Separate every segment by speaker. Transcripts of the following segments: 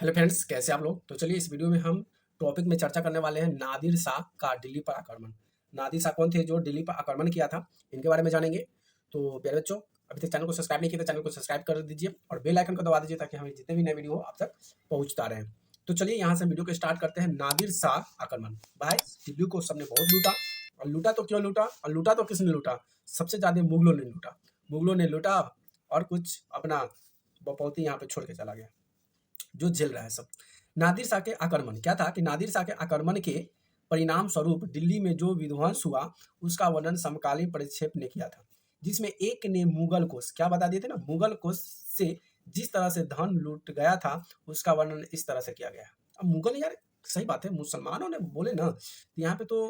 Speaker 1: Hello friends, कैसे आप लोग। तो चलिए इस वीडियो में हम टॉपिक में चर्चा करने वाले हैं नादिर शाह का दिल्ली पर आक्रमण। नादिर शाह कौन थे जो दिल्ली पर आक्रमण किया था, इनके बारे में जानेंगे। तो प्यारे बच्चों, अभी तक चैनल को सब्सक्राइब नहीं किया तो चैनल को सब्सक्राइब कर दीजिए और बेल आइकन को दबा दीजिए ताकि हमें जितने भी नए वीडियो आप तक पहुंचता रहे। तो चलिए यहाँ से वीडियो को स्टार्ट करते हैं। नादिर शाह आक्रमण। भाई, दिल्ली को सबने बहुत लूटा। और लूटा तो क्यों लूटा, और लूटा तो किसने लूटा? सबसे ज्यादा मुगलों ने लूटा। मुगलों ने लूटा और कुछ अपना बपौती यहाँ पे छोड़ के चला गया, जो झेल रहा है सब। नादिर शाह के आक्रमण क्या था कि नादिर शाह के आक्रमण के परिणाम स्वरूप दिल्ली में जो विध्वंस हुआ उसका वर्णन समकालीन परिक्षेप ने किया था, जिसमें एक ने मुगल कोष, क्या बता दिए थे ना, मुगल कोष से जिस तरह से धन लूट गया था उसका वर्णन इस तरह से किया गया। अब मुगल यार, सही बात है, मुसलमानों ने बोले ना, यहाँ पे तो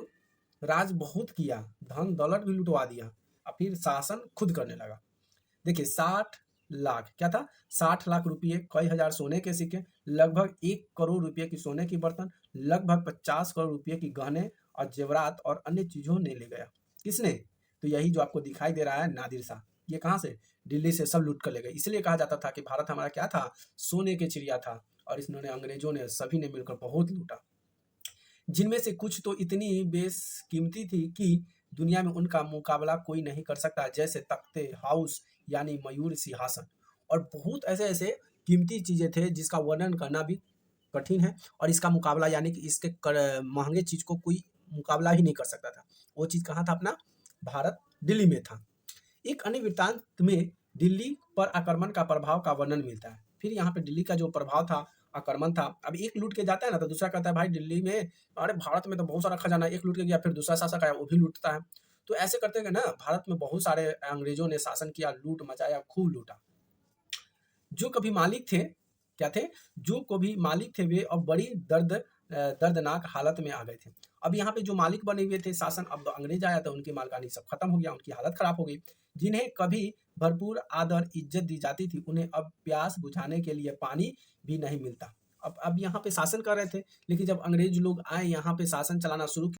Speaker 1: राज बहुत किया, धन दौलत भी लुटवा दिया और फिर शासन खुद करने लगा। देखिए 60 लाख क्या था, 60 लाख रुपये, कई हजार सोने के सिक्के, लगभग 1 करोड़ रुपये की सोने की बर्तन, लगभग 50 करोड़ रुपये की गहने और जेवरात और अन्य चीजों ने ले गया। किसने? तो यही जो आपको दिखाई दे रहा है नादिर शाह। ये कहाँ से? दिल्ली से सब लूट कर ले गए। इसलिए कहा जाता था कि भारत हमारा क्या था, सोने के चिड़िया था। और इन्होंने, अंग्रेजों ने, सभी ने मिलकर बहुत लूटा, जिनमें से कुछ तो इतनी बेशकीमती थी कि दुनिया में उनका मुकाबला कोई नहीं कर सकता, जैसे तख्ते हाउस यानी मयूर सिंहासन। और बहुत ऐसे ऐसे कीमती चीजें थे जिसका वर्णन करना भी कठिन है, और इसका मुकाबला यानी कि इसके महंगे चीज को कोई मुकाबला ही नहीं कर सकता था। वो चीज कहाँ था? अपना भारत, दिल्ली में था। एक अन्य वृत्तांत में दिल्ली पर आक्रमण का प्रभाव का वर्णन मिलता है। फिर यहाँ पे दिल्ली का जो प्रभाव था, आक्रमण था। अब एक लूट के जाता है ना तो दूसरा कहता है भाई दिल्ली में, अरे भारत में तो बहुत सारा खजाना है, एक लूट के गया फिर दूसरा शासक आया वो भी लूटता है। तो ऐसे करते हैं ना, भारत में बहुत सारे अंग्रेजों ने शासन किया, लूट मचाया, खूब लूटा। जो कभी मालिक थे, क्या थे, जो कभी मालिक थे वे अब बड़ी दर्दनाक हालत में आ गए थे। अब यहाँ पे जो मालिक बने हुए थे शासन, अब अंग्रेज आया तो उनकी मालकानी सब खत्म हो गया, उनकी हालत खराब हो गई। जिन्हें कभी भरपूर आदर इज्जत दी जाती थी, उन्हें अब प्यास बुझाने के लिए पानी भी नहीं मिलता। अब यहाँ पे शासन कर रहे थे, लेकिन जब अंग्रेज लोग आए यहाँ पे शासन चलाना शुरू,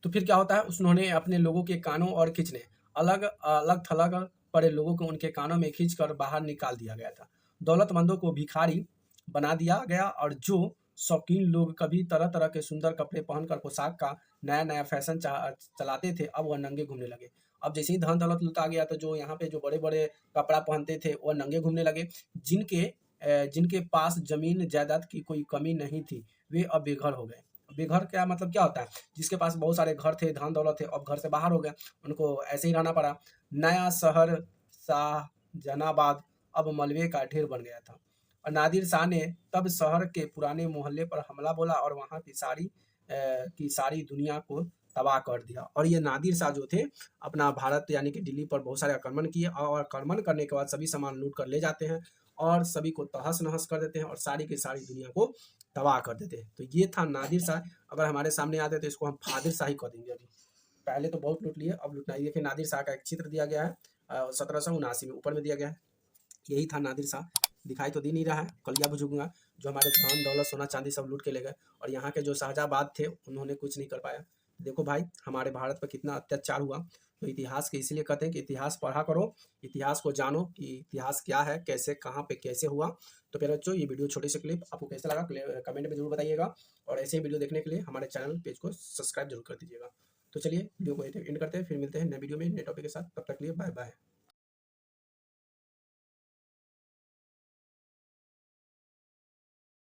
Speaker 1: तो फिर क्या होता है, उन्होंने अपने लोगों के कानों और खींचने, अलग अलग थलग पड़े लोगों को उनके कानों में खींचकर बाहर निकाल दिया गया था। दौलतमंदों को भिखारी बना दिया गया, और जो शौकीन लोग कभी तरह तरह के सुंदर कपड़े पहनकर पोशाक का नया नया फैशन चलाते थे, अब वह नंगे घूमने लगे। अब जैसे ही धन दौलत लुटा गया तो जो यहाँ पे जो बड़े बड़े कपड़ा पहनते थे वह नंगे घूमने लगे। जिनके पास जमीन जायदाद की कोई कमी नहीं थी, वे अब बेघर हो गए। बेघर क्या मतलब, क्या होता है? जिसके पास बहुत सारे घर थे, धन दौलत थे, अब घर से बाहर हो गए, उनको ऐसे ही रहना पड़ा। नया शहर शाहजहानाबाद अब मलबे का ढेर बन गया था, और नादिर शाह ने तब शहर के पुराने मोहल्ले पर हमला बोला और वहां की सारी दुनिया को तबाह कर दिया। और ये नादिर शाह जो थे, अपना भारत यानी कि दिल्ली पर बहुत सारे आक्रमण किए, और आक्रमण करने के बाद सभी सामान लूट कर ले जाते हैं और सभी को तहस नहस कर देते हैं और सारी की सारी दुनिया को तबाह कर देते हैं। तो ये था नादिर शाह। अगर हमारे सामने आते तो इसको हम फादिर शाही कह देंगे। अभी पहले तो बहुत लूट लिए, अब लूटना। देखिए नादिर शाह का एक चित्र दिया गया है 1779 में, ऊपर में दिया गया है। यही था नादिर शाह। दिखाई तो दी नहीं रहा है, कलिया बुझूंगा, जो हमारे धन दौलत सोना चांदी सब लूट के ले गए। और यहाँ के जो शाहजहाबाद थे उन्होंने कुछ नहीं कर पाया। देखो भाई, हमारे भारत पर कितना अत्याचार हुआ। तो इतिहास के इसीलिए कहते हैं कि इतिहास पढ़ा करो, इतिहास को जानो कि इतिहास क्या है, कैसे, कहाँ पे, कैसे हुआ। तो फिर बच्चों, ये वीडियो छोटी सी क्लिप आपको कैसा लगा कमेंट में जरूर बताइएगा, और ऐसे ही वीडियो देखने के लिए हमारे चैनल पेज को सब्सक्राइब जरूर कर दीजिएगा। तो चलिए वीडियो को एंड करते हैं, फिर मिलते हैं नए वीडियो में नए टॉपिक के साथ। तब तक के लिए बाय बाय।